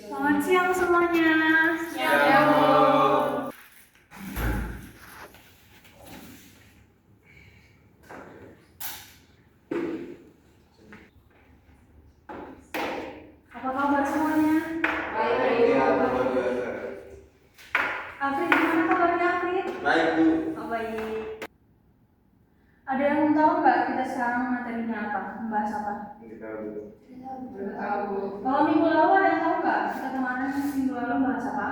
Selamat siang semuanya. Siang, Bu. Apa kabar semuanya? Baik, Afrid, gimana kabarnya Afrid? baik, Bu. Oh, baik. Ada yang tahu nggak kita sekarang materinya apa? Membahas apa? Belum tahu. Kalau minggu lalu ada yang tahu nggak? Kita kemarin minggu lalu bahas apa?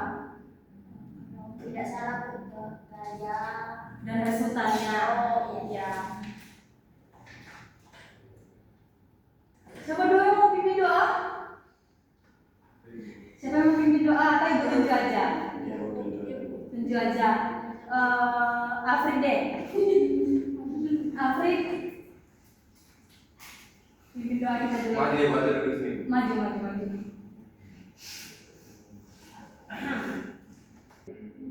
Tidak salah untuk gaya Dan resultannya. Oh, iya. Siapa dulu yang mau pimpin doa? Siapa yang mau pimpin doa? Atau ibu tunjuk aja? Tunjuk aja. Afrid deh. Afrid. Pimpin doa kita dulu. Maju.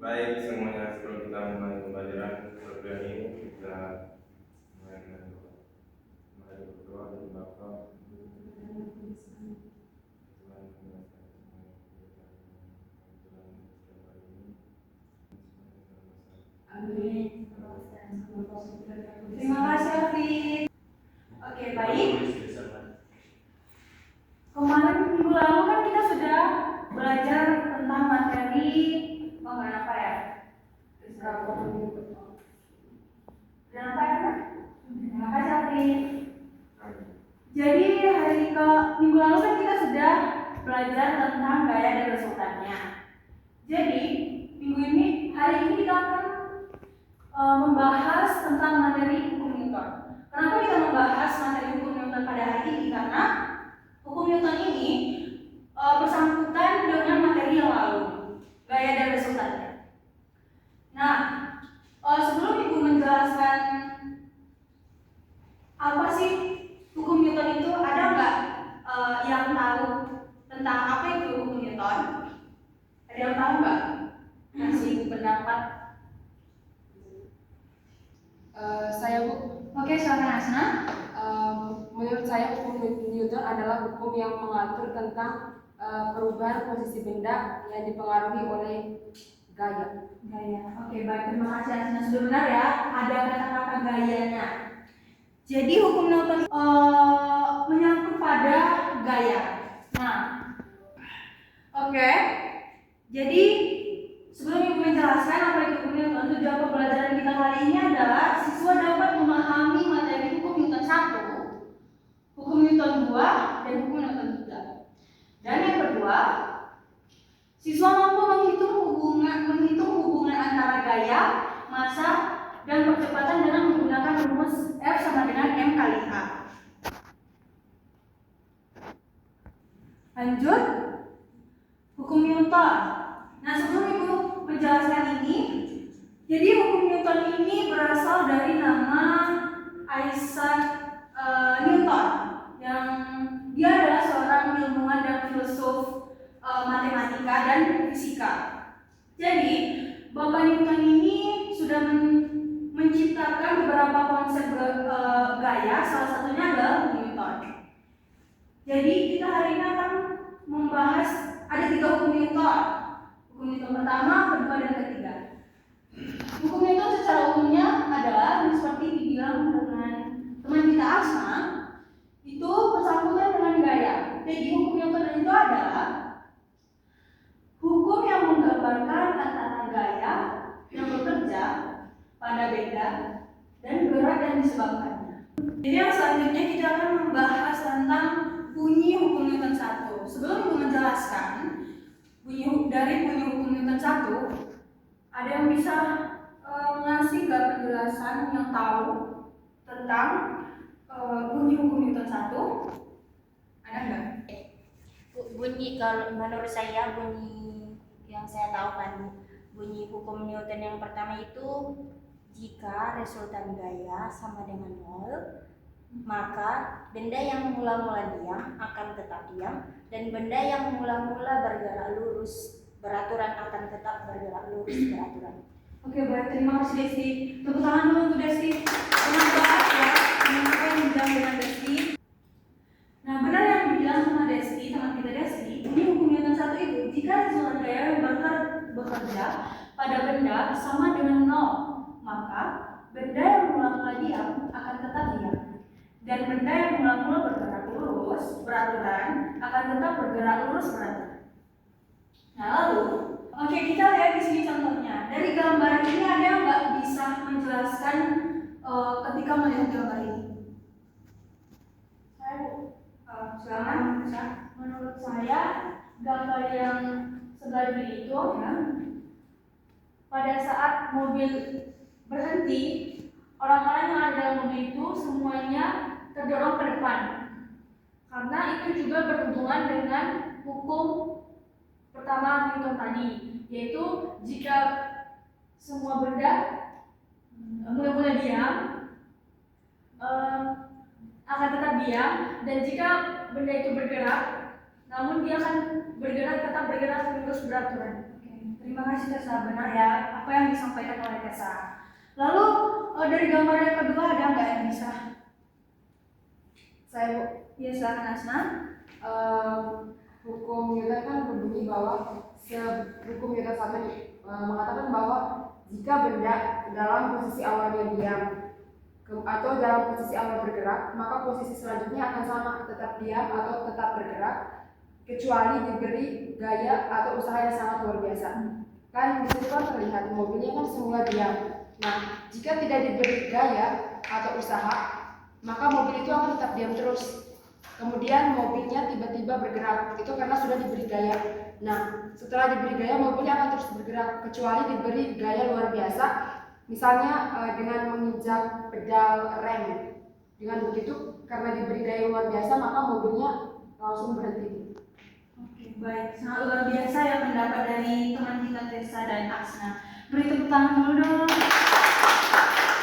Baik semuanya, sebelum kita mulai pembelajaran program ini, kita mulai dengan doa. Mari berdoa dari Bapa. Amin. Terima kasih Afrid. Oke, baik. Kemarin minggu lalu kan kita sudah belajar tentang materi apa ya? Dan apa ya? Terima kasih Afrid. Jadi minggu lalu kan kita sudah belajar tentang gaya dan resultannya. Jadi hari ini kita akan membahas tentang materi hukum Newton. Kenapa kita membahas materi hukum Newton pada hari ini? Karena hukum Newton ini bersangkutan dengan materi yang lalu, gaya dan resultannya. Nah, sebelum Ibu menjelaskan apa sih hukum Newton itu, ada nggak yang tahu tentang apa itu hukum Newton? Ada yang tahu nggak? Kasih Ibu pendapat. Saya Bu. Oke, silakan Asna. Menurut saya hukum Newton adalah hukum yang mengatur tentang perubahan posisi benda yang dipengaruhi oleh gaya. Gaya. Oke, baik, terima kasih Asna. Sudah benar ya, ada kata-kata gayanya. Jadi hukum Newton menyangkut pada gaya. Nah, oke. Jadi sebelum Ibu menjelaskan apa itu hukum Newton, tujuan pembelajaran kita kali ini adalah siswa dapat memahami materi hukum Newton 1, hukum Newton 2, dan hukum Newton 3. Dan yang kedua, siswa mampu menghitung hubungan antara gaya, massa, dan percepatan dengan menggunakan rumus F sama dengan M kali A. Lanjut, hukum Newton. Nah, sebelum Ibu menjelaskan ini, jadi hukum Newton ini berasal dari nama Isaac Newton, yang dia adalah seorang ilmuwan dan filsuf matematika dan fisika. Jadi, Bapak Newton ini sudah menciptakan beberapa konsep gaya, salah satunya adalah hukum Newton. Jadi, kita hari ini akan membahas ada 3 hukum Newton. Hukum Newton pertama, kedua, dan ketiga. Hukum Newton secara umumnya adalah seperti dibilang dengan teman kita Asma, itu bersangkutan dengan gaya. Jadi hukum Newton itu adalah hukum yang menggambarkan antara gaya yang bekerja pada benda dan gerak yang disebabkannya. Jadi yang selanjutnya kita akan membahas tentang bunyi hukum Newton 1. Sebelum Ibu menjelaskan dari bunyi hukum Newton 1, ada yang bisa ngasih penjelasan yang tahu tentang bunyi hukum Newton 1? Ada nggak? bunyi, kalau menurut saya bunyi yang saya tahu kan, bunyi hukum Newton yang pertama itu jika resultan gaya sama dengan 0, maka benda yang mula-mula diam akan tetap diam, dan benda yang mula-mula bergerak lurus beraturan akan tetap bergerak lurus beraturan. Oke, baik, terima kasih Desti. Tepuk tangan dulu untuk Desti. Senang banget ya, teman-teman yang bilang dengan Desti. Nah, benar yang dibilang sama Desti, teman kita Desti, ini hukum Newton 1 itu sama dengan 0, maka benda yang mula-mula diam akan tetap diam. Dan benda yang mula-mula bergerak lurus beraturan akan tetap bergerak lurus beraturan. Nah lalu, oke, kita lihat di sini contohnya. Dari gambar ini ada yang nggak bisa menjelaskan ketika melihat gambar ini? Saya Bu, Silakan. menurut saya gambar yang sebelah kiri itu Ya. pada saat mobil berhenti, orang-orang yang ada dalam mobil itu semuanya terdorong ke depan. Karena itu juga berhubungan dengan hukum pertama Newton tadi, yaitu jika semua benda mula-mula diam akan tetap diam, dan jika benda itu bergerak, namun dia akan tetap bergerak terus beraturan. Oke, terima kasih Tessa, benar ya apa yang disampaikan oleh Tessa. Lalu dari gambar yang kedua ada nggak yang bisa? Saya Bu, Ya, silakan Asna. hukum Newton kan berbunyi bahwa hukum Newton 1 mengatakan bahwa jika benda dalam posisi awalnya diam atau dalam posisi awal bergerak, maka posisi selanjutnya akan sama, tetap diam atau tetap bergerak, kecuali diberi gaya atau usaha yang sangat luar biasa. Kan di situ kan terlihat mobilnya kan semula diam. Nah, jika tidak diberi gaya atau usaha, maka mobil itu akan tetap diam terus. Kemudian mobilnya tiba-tiba bergerak, itu karena sudah diberi gaya. Nah, setelah diberi gaya, mobilnya akan terus bergerak, kecuali diberi gaya luar biasa, misalnya dengan menginjak pedal rem. Dengan begitu, karena diberi gaya luar biasa, maka mobilnya langsung berhenti. Oke, baik. Sangat luar biasa ya pendapat dari teman kita Tessa dan Asna. Beri tepuk tangan dulu dong.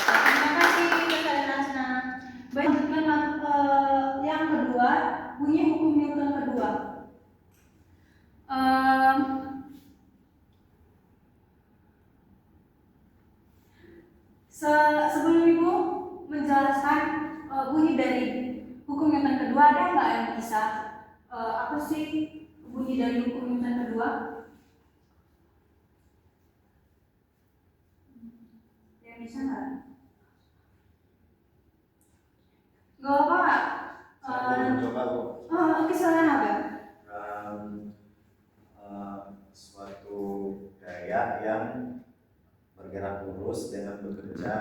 Terima kasih Tessa dan Asna. Baik, lanjutkan yang kedua, bunyi hukum Newton kedua. Sebelum Ibu menjelaskan bunyi dari hukum Newton kedua, ada nggak yang bisa apa sih bunyi dari hukum Newton kedua? Yang bisa nggak? Gak apa. Saya mau coba Bu. Oke, silakan Abel. Suatu gaya yang bergerak lurus dengan bekerja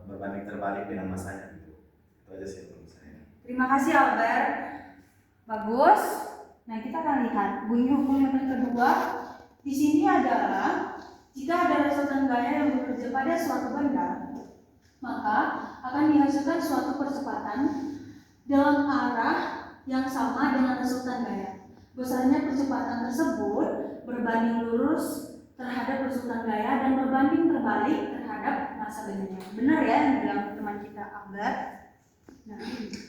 berbanding terbalik dengan masanya gitu. Itu aja sih menurut saya. Terima kasih Albert. Bagus. Nah, kita akan lihat bunyi hukum Newton kedua. Di sini adalah jika ada resultan gaya yang bekerja pada suatu benda, maka akan dihasilkan suatu percepatan dalam arah yang sama dengan resultan gaya. Besarnya percepatan tersebut berbanding lurus terhadap resultan gaya dan berbanding terbalik terhadap massa bendanya. Benar ya yang bilang teman kita Albert? Nah,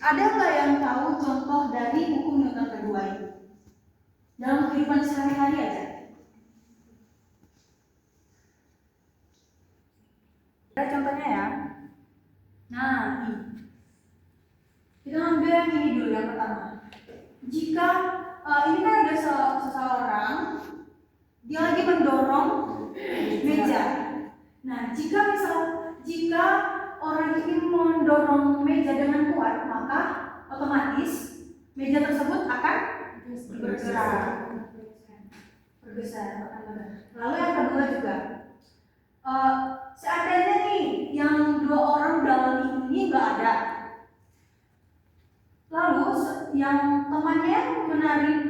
ada nggak yang tahu contoh dari hukum Newton kedua ini? Dalam kehidupan sehari-hari aja. Ada contohnya ya. Nah, ini. Kita ambil yang ini dulu yang pertama. Jika ini kan ada seseorang, dia lagi mendorong meja. Nah, jika orang ini mendorong meja dengan kuat, maka otomatis meja tersebut akan bergeser. Lalu yang kedua juga, seandainya nih yang dua orang dalam ini nggak ada, lalu yang temannya menarik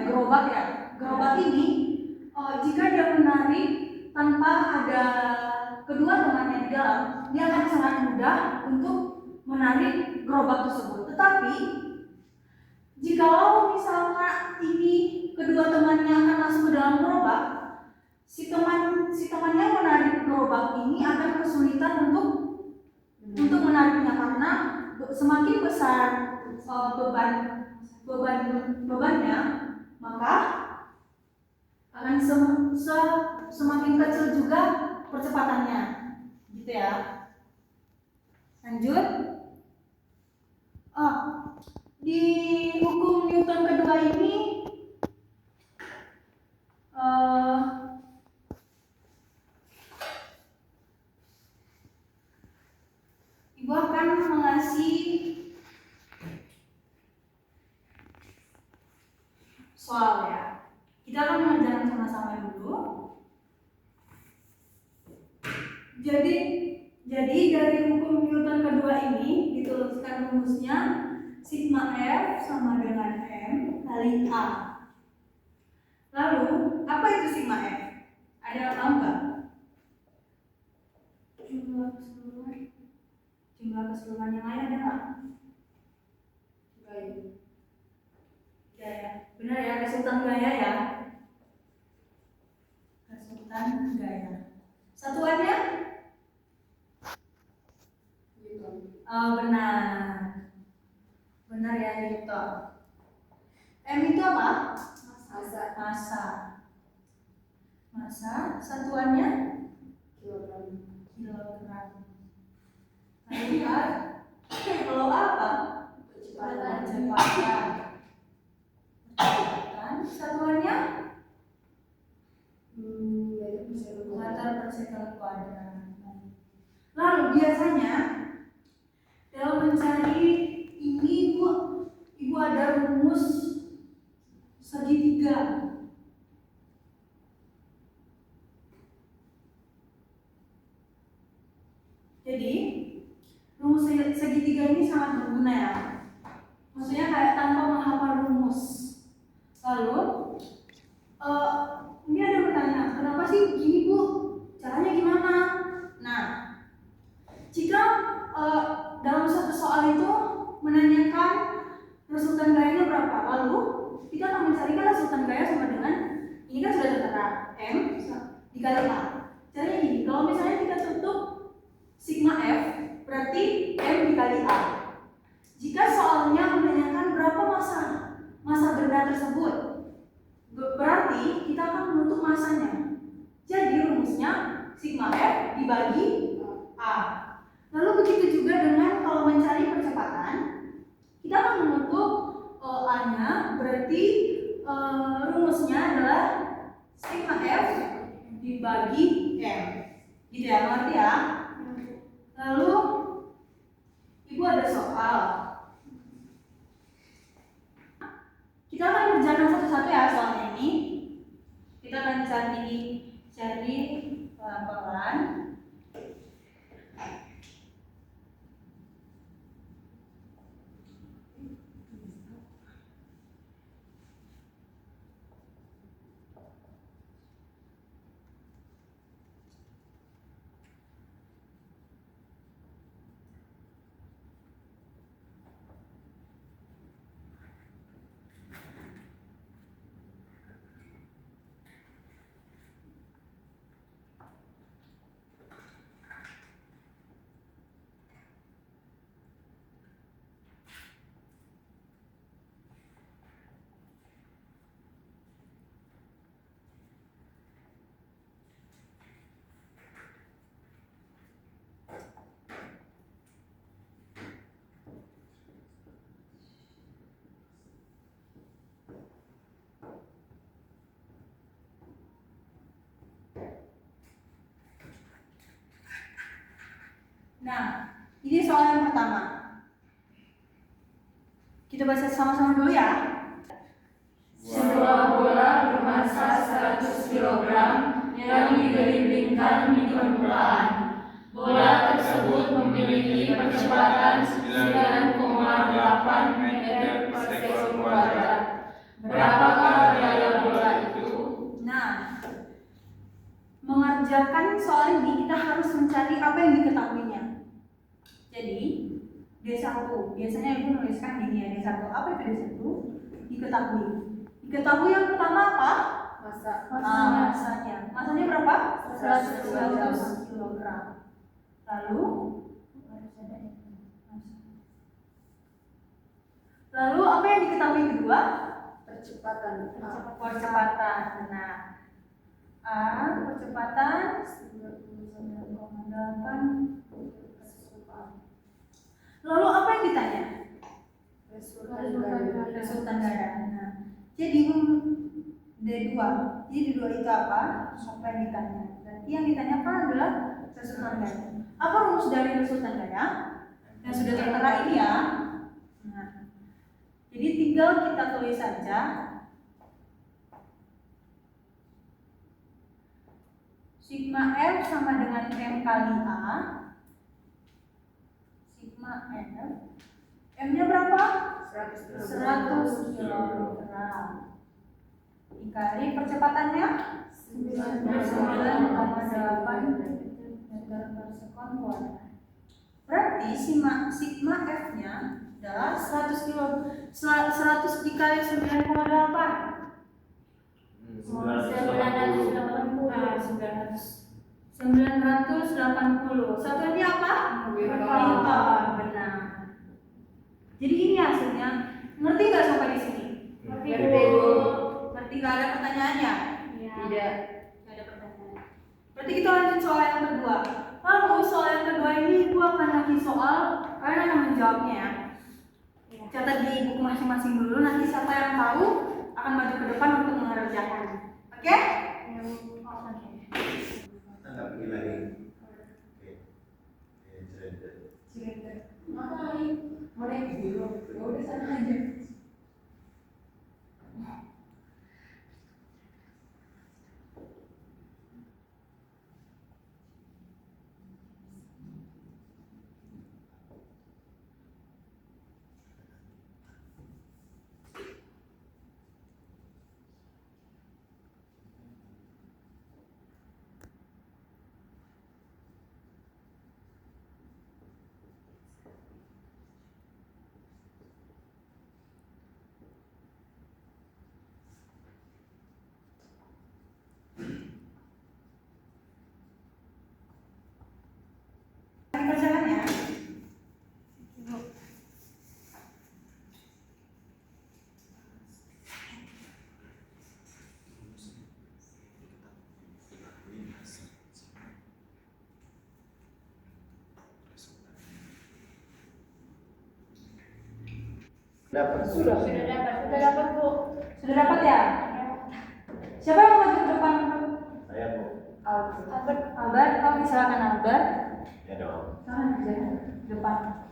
gerobak ya, gerobak ini jika dia menarik tanpa ada kedua temannya di dalam, dia akan sangat mudah untuk menarik gerobak tersebut. Tetapi jikalau misalnya ini kedua temannya akan masuk ke dalam gerobak, si temannya menarik gerobak ini akan kesulitan untuk menariknya, karena semakin besar bebannya, maka akan semakin kecil juga percepatannya, gitu ya. Lanjut. Di hukum Newton kedua ini soal ya. Kita akan mengerjakan sama-sama dulu. Jadi dari hukum Newton kedua ini dituliskan rumusnya sigma F sama dengan M kali A. Lalu apa itu sigma F? Ada yang tahu nggak? Jumlah keseluruhan yang lain ada nggak? Gaya. Benar ya, resultan gaya ya. Resultan gaya. Satuannya? Benar. Benar ya, Newton. M itu apa? Massa. Massa. Satuannya? Kilogram. Lalu kalau apa? Percepatan. Satuannya? Meter per sekund kuadrat. Lalu biasanya dalam mencari ini ibu ada rumus segitiga. Jadi rumus segitiga ini sangat berguna ya. Maksudnya kayak tanpa menghafal rumus. Lalu ini ada bertanya, kenapa sih gini Bu? Caranya gimana? Nah, jika dalam satu soal itu menanyakan resultan gayanya berapa, lalu kita akan mencarikan resultan gaya sama dengan ini kan sudah tertera M dikali A. Caranya gini, kalau misalnya kita tutup sigma F berarti M dikali A. Jika soalnya menanyakan berapa massa benda tersebut, berarti kita akan menutup massanya. Jadi rumusnya sigma F dibagi A. Lalu begitu juga dengan kalau mencari percepatan, kita akan menutup A-nya, berarti rumusnya adalah sigma F dibagi M. Gitu ya, ngerti ya? Lalu Ibu ada soal. Kita akan kerjakan satu-satu ya soalnya ini. Kita akan cari pelan-pelan. Nah, ini soal yang pertama. Kita baca sama-sama dulu ya. Sebuah bola bermassa 100 kg yang digelindingkan di permukaan. Bola tersebut memiliki percepatan 9,8 meter per sekund kuadrat. Berapakah gaya bola itu? Nah, mengerjakan soal ini kita harus mencari apa yang diketahuinya. Jadi D1, biasanya Ibu nuliskan gini ya, D1. Apa itu D1? Diketahui. Diketahui yang pertama apa? Massanya. Massanya berapa? 100 kg. Lalu apa yang diketahui kedua? Percepatan. Nah, A percepatan 9,8. Lalu apa yang ditanya? Resultan gaya. Nah, jadi D2. Jadi D2 itu apa? Apa yang ditanya? Berarti yang ditanyakan adalah resultan gaya. Apa rumus dari resultan gaya? Yang sudah tertera ini ya. Nah, jadi tinggal kita tulis saja Sigma F sama dengan M kali A. Sigma F. M-nya berapa? 100 kilogram. Dikali percepatannya 9,8 meter per sekon kuadrat. Berarti sigma F-nya adalah 100 kilo 100 dikali 9,8. 980. Satuannya apa? Newton. Benar. Jadi ini hasilnya. Ngerti nggak sampai di sini? Ngerti, Bu. Ngerti nggak ada pertanyaannya? Iya. Tidak. Nggak ada pertanyaan. Berarti kita lanjut soal yang kedua. Lalu soal yang kedua ini Ibu akan ngasih soal, kalian akan menjawabnya ya. Catat di buku masing-masing dulu. Nanti siapa yang tahu akan maju ke depan untuk mengerjakan. Oke? Oke. Kita nggak pergi lagi. Oke. Cerita. Ngapain? Mau naik dulu. Ya udah sana aja. Kerjaan ya. Dapat. Sudah dapat Bu. Sudah dapat ya? Siapa yang mau maju ke depan? Saya Bu. Albert, kamu silakan Albert. Ya dong. Sana aja depan.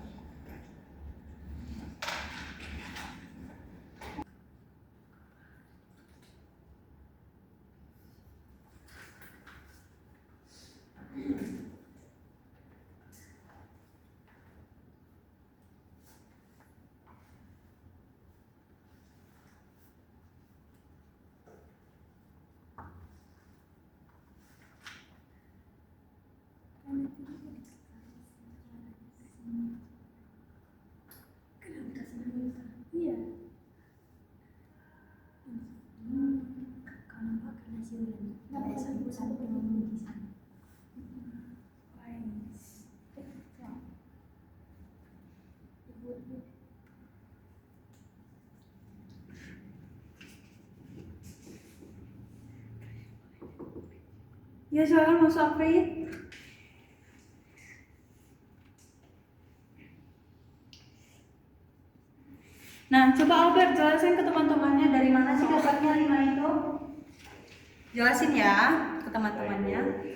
Ya silakan masuk Afid. Nah, coba Albert jelasin ke teman-temannya dari mana sih dapatnya 5 itu? Jelasin ya ke teman-temannya.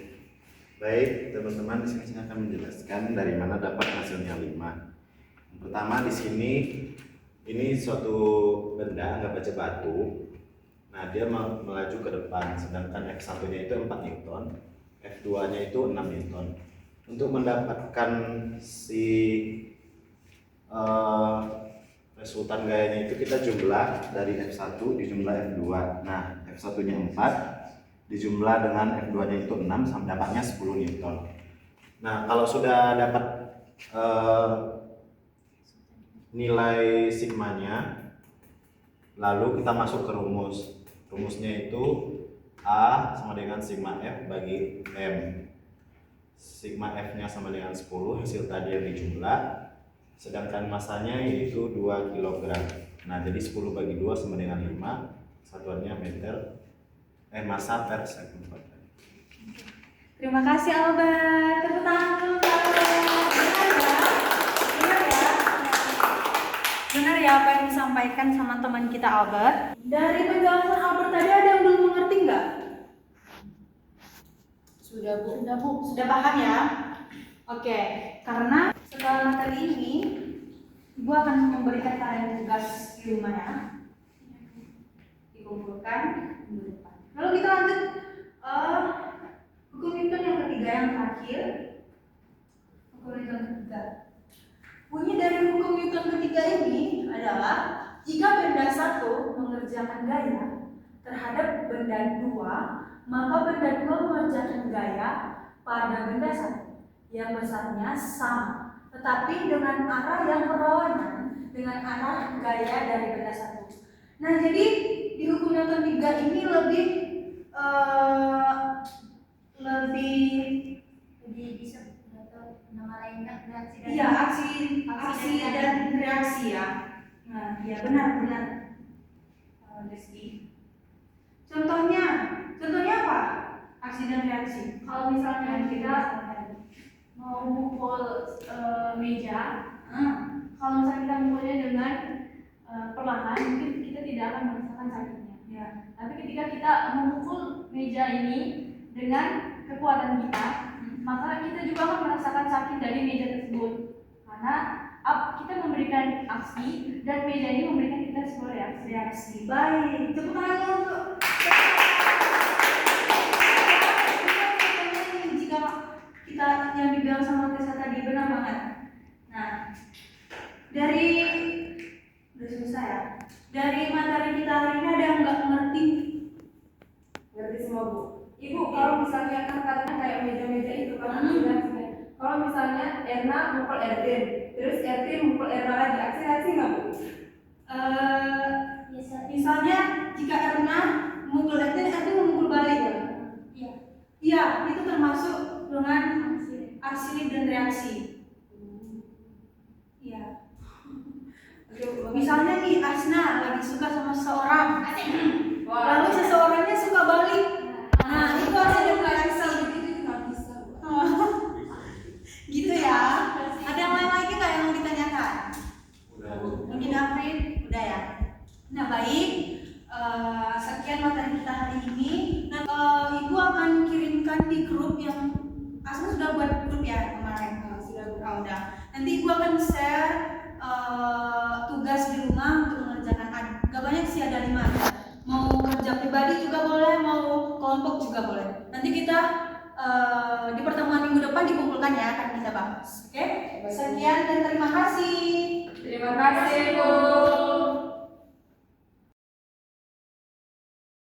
Baik, teman-teman, di sini saya akan menjelaskan dari mana dapat hasilnya 5. Yang pertama di sini ini suatu benda anggap aja batu. Nah, dia melaju ke depan, sedangkan F1-nya itu 4 Newton, F2-nya itu 6 Newton. Untuk mendapatkan si resultan gayanya itu kita jumlah dari F1 dijumlah F2. Nah, F1-nya 4 dijumlah dengan F2-nya itu 6 sampai dapatnya 10 Newton. Nah, kalau sudah dapat nilai sigmanya, lalu kita masuk ke rumus. Rumusnya itu A sama dengan sigma F bagi M. Sigma F-nya sama dengan 10, hasil tadi yang dijumlah, sedangkan masanya yaitu 2 kg. Nah, jadi 10 bagi 2 sama dengan 5, satuannya massa per sekund kuadrat. Terima kasih Albert. Tepuk tangan dulu Albert. Benar ya apa yang disampaikan sama teman kita Albert. Dari penjelasan Albert tadi ada yang belum mengerti nggak? Sudah Bu. Sudah paham ya? Oke, karena setelah materi ini Ibu akan memberikan kalian tugas di rumah ya. Dikumpulkan minggu depan. Lalu kita lanjut Hukum Newton yang ketiga yang terakhir. Hukum Newton ketiga. Bunyi dari hukum Newton ketiga ini adalah jika benda satu mengerjakan gaya terhadap benda dua, maka benda dua mengerjakan gaya pada benda satu yang besarnya sama, tetapi dengan arah yang berlawanan dengan arah gaya dari benda satu. Nah, jadi di hukum Newton 3 ini lebih bisa atau nama lainnya reaksi dan iya aksi dan reaksi ya. Nah, ya benar. Rizky. Contohnya apa? Aksi dan reaksi. Kalau misalnya kita mau mukul meja, kalau misalnya kita mukulnya dengan perlahan, mungkin kita tidak akan merasakan sakitnya. Ya. Tapi ketika kita memukul meja ini dengan kekuatan kita, maka kita juga akan merasakan sakit dari meja tersebut. Karena kita memberikan aksi dan meja ini memberikan kita sebuah reaksi. Baik, tepuk tangan untuk jika kita yang dibilang sama Tessa tadi benar banget. Nah, dari udah selesai ya. Dari materi kita hari ini ada yang nggak ngerti? Ngerti semua, Bu. Ibu, kalau misalnya kan katanya kayak meja-meja itu kan kalau misalnya Erna mukul Erdin, terus Erdin mukul Erna lagi, aksi nggak, Bu? Misalnya jika Erna mukul Erdin memukul balik. Iya, itu termasuk dengan aksi dan reaksi. Iya. Misalnya nih Asna lagi suka sama seseorang, lalu seseorangnya suka balik. Nah, itu aksi dan reaksi. Gitu ya. Ada yang lain lagi nggak yang mau ditanyakan? Udah. Mungkin Afrin, udah ya. Nah, baik. Sekian materi kita hari ini. Nah, Ibu akan kirimkan di grup yang Asna sudah buat grup ya kemarin. Udah. Nanti Ibu akan share tugas di rumah untuk mengerjakan. Gak banyak sih, ada 5 aja. Mau kerja pribadi juga boleh, mau kelompok juga boleh. Nanti kita di pertemuan minggu depan dikumpulkan ya, akan kita bahas. Oke? Sekian dan terima kasih. Terima kasih, Bu.